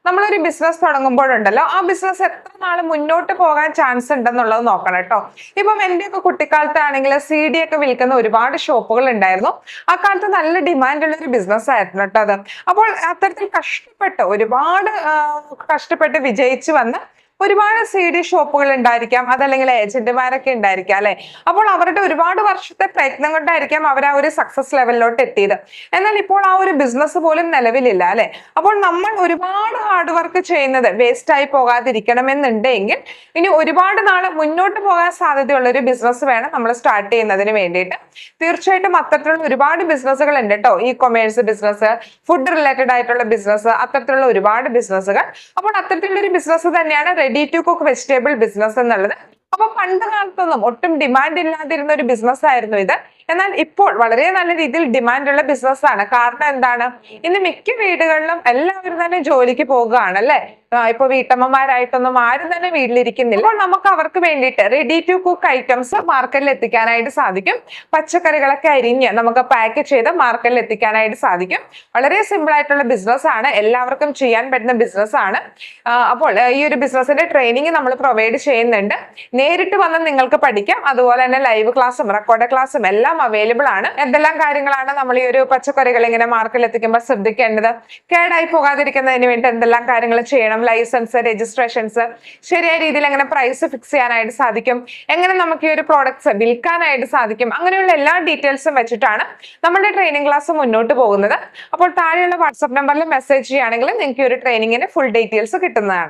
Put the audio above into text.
നമ്മളൊരു ബിസിനസ് തുടങ്ങുമ്പോഴുണ്ടല്ലോ ആ ബിസിനസ് എത്ര നാൾ മുന്നോട്ട് പോകാൻ ചാൻസ് ഉണ്ടെന്നുള്ളത് നോക്കണം കേട്ടോ. ഇപ്പം എന്റെയൊക്കെ കുട്ടിക്കാലത്താണെങ്കിൽ CD ഒക്കെ വിൽക്കുന്ന ഒരുപാട് ഷോപ്പുകൾ ഉണ്ടായിരുന്നു. ആ കാലത്ത് നല്ല ഡിമാൻഡ് ഉള്ള ഒരു ബിസിനസ് ആയിരുന്നു കേട്ടോ അത്. അപ്പോൾ അത്തരത്തിൽ കഷ്ടപ്പെട്ട് ഒരുപാട് കഷ്ടപ്പെട്ട് വിജയിച്ചു വന്ന് ഒരുപാട് CD ഷോപ്പുകൾ ഉണ്ടായിരിക്കാം, അതല്ലെങ്കിൽ ഏജന്റുമാരൊക്കെ ഉണ്ടായിരിക്കാം അല്ലെ. അപ്പോൾ അവരുടെ ഒരുപാട് വർഷത്തെ പ്രയത്നം കൊണ്ടായിരിക്കാം അവർ ആ ഒരു സക്സസ് ലെവലിലോട്ട് എത്തിയത്. എന്നാൽ ഇപ്പോൾ ആ ഒരു ബിസിനസ് പോലും നിലവിലില്ല അല്ലെ. അപ്പോൾ നമ്മൾ ഒരുപാട് ഹാർഡ് വർക്ക് ചെയ്യുന്നത് വേസ്റ്റ് ആയി പോകാതിരിക്കണമെന്നുണ്ടെങ്കിൽ ഇനി ഒരുപാട് നാള് മുന്നോട്ട് പോകാൻ സാധ്യതയുള്ള ഒരു ബിസിനസ് വേണം നമ്മൾ സ്റ്റാർട്ട് ചെയ്യുന്നതിന് വേണ്ടിയിട്ട്. തീർച്ചയായിട്ടും അത്തരത്തിലുള്ള ഒരുപാട് ബിസിനസ്സുകൾ ഉണ്ട് കേട്ടോ. കൊമേഴ്സ് ബിസിനസ്, ഫുഡ് റിലേറ്റഡ് ആയിട്ടുള്ള ബിസിനസ്, അത്തരത്തിലുള്ള ഒരുപാട് ബിസിനസ്സുകൾ. അപ്പോൾ അത്തരത്തിലുള്ള ഒരു ബിസിനസ് തന്നെയാണ് ready to cook vegetable business എന്നുള്ളത്. അപ്പൊ പണ്ട് കാലത്തൊന്നും ഒട്ടും ഡിമാൻഡ് ഇല്ലാതിരുന്ന ഒരു ബിസിനസ് ആയിരുന്നു ഇത്. എന്നാൽ ഇപ്പോൾ വളരെ നല്ല രീതിയിൽ ഡിമാൻഡ് ഉള്ള ബിസിനസ് ആണ്. കാരണം എന്താണ്? ഇന്ന് മിക്ക വീടുകളിലും എല്ലാവരും തന്നെ ജോലിക്ക് പോകുകയാണ് അല്ലെ. ഇപ്പൊ വീട്ടമ്മമാരായിട്ടൊന്നും ആരും തന്നെ വീട്ടിലിരിക്കുന്നില്ല. അപ്പോൾ നമുക്ക് അവർക്ക് വേണ്ടിയിട്ട് റെഡി ടു കുക്ക് ഐറ്റംസ് മാർക്കറ്റിൽ എത്തിക്കാനായിട്ട് സാധിക്കും. പച്ചക്കറികളൊക്കെ അരിഞ്ഞ് നമുക്ക് പാക്ക് ചെയ്ത് മാർക്കറ്റിൽ എത്തിക്കാനായിട്ട് സാധിക്കും. വളരെ സിമ്പിൾ ആയിട്ടുള്ള ബിസിനസ് ആണ്, എല്ലാവർക്കും ചെയ്യാൻ പറ്റുന്ന ബിസിനസ് ആണ്. അപ്പോൾ ഈ ഒരു ബിസിനസിന്റെ ട്രെയിനിങ് നമ്മൾ പ്രൊവൈഡ് ചെയ്യുന്നുണ്ട്. നേരിട്ട് വന്ന് നിങ്ങൾക്ക് പഠിക്കാം. അതുപോലെ തന്നെ ലൈവ് ക്ലാസ്സും റെക്കോർഡ് ക്ലാസ്സും എല്ലാം അവൈലബിൾ ആണ്. എന്തെല്ലാം കാര്യങ്ങളാണ് നമ്മൾ ഈ ഒരു പച്ചക്കറികൾ ഇങ്ങനെ മാർക്കറ്റിൽ എത്തിക്കുമ്പോൾ ശ്രദ്ധിക്കേണ്ടത്, കേടായി പോകാതിരിക്കുന്നതിന് വേണ്ടി എന്തെല്ലാം കാര്യങ്ങൾ ചെയ്യണം, ലൈസൻസ്, രജിസ്ട്രേഷൻസ്, ശരിയായ രീതിയിൽ എങ്ങനെ പ്രൈസ് ഫിക്സ് ചെയ്യാനായിട്ട് സാധിക്കും, എങ്ങനെ നമുക്ക് ഈ ഒരു പ്രോഡക്ട്സ് വിൽക്കാനായിട്ട് സാധിക്കും, അങ്ങനെയുള്ള എല്ലാ ഡീറ്റെയിൽസും വെച്ചിട്ടാണ് നമ്മുടെ ട്രെയിനിങ് ക്ലാസ് മുന്നോട്ട് പോകുന്നത്. അപ്പോൾ താഴെയുള്ള വാട്സ്ആപ്പ് നമ്പറിൽ മെസ്സേജ് ചെയ്യുകയാണെങ്കിൽ നിങ്ങൾക്ക് ഈ ഒരു ട്രെയിനിങ്ങിന് ഫുൾ ഡീറ്റെയിൽസ് കിട്ടുന്നതാണ്.